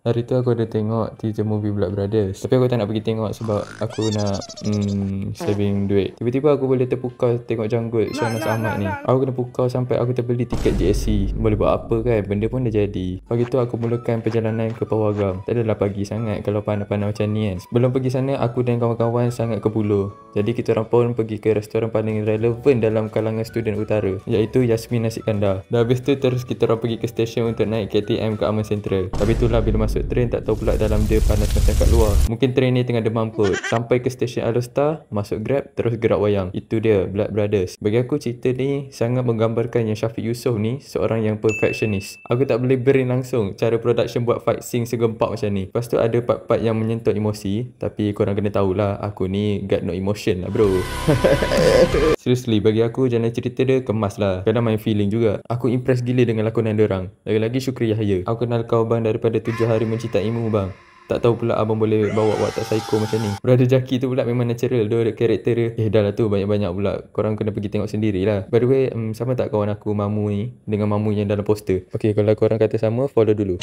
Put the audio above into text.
Hari tu aku ada tengok teaser movie Blood Brothers. Tapi aku tak nak pergi tengok sebab aku nak saving duit. Tiba-tiba aku boleh terpukau tengok janggut Shahnaz Ahmad ni. Aku kena pukau sampai aku terbeli tiket JSC. Boleh buat apa kan? Benda pun dah jadi. Pagi tu aku mulakan perjalanan ke Pawagam. Tak adalah pagi sangat kalau panas-panas macam ni kan. Sebelum pergi sana, aku dan kawan-kawan sangat ke Pulau. Jadi kita orang pun pergi ke restoran paling relevan dalam kalangan student utara, iaitu Yasmin Nasi Kandar. Dan habis tu terus kita orang pergi ke stesen untuk naik KTM ke Aman Central. Tapi itulah bila masuk train tak tahu pula dalam dia panas macam kat luar. Mungkin train ni tengah demam kot. Sampai ke stesen Alostar, masuk Grab, terus gerak wayang. Itu dia Blood Brothers. Bagi aku cerita ni sangat menggambarkan yang Syafiq Yusof ni seorang yang perfectionist. Aku tak boleh brain langsung cara production buat fight scene segempak macam ni. Lepas tu ada part-part yang menyentuh emosi, tapi korang kena tahulah aku ni got no emotion lah bro. Seriously, bagi aku jalan cerita dia kemas lah. Kadang main feeling juga. Aku impress gila dengan lakonan diorang. Lagi-lagi Syukri Yahya. Aku kenal kau bang daripada 7 hari mencintaimu bang. Tak tahu pula abang boleh bawa watak psycho macam ni. Brother Jaki tu pula memang natural. Dia karakter dia. Dah lah tu banyak-banyak pula. Korang kena pergi tengok sendirilah. By the way, sama tak kawan aku Mamu ni dengan Mamu yang dalam poster? Okay, kalau korang kata sama, follow dulu.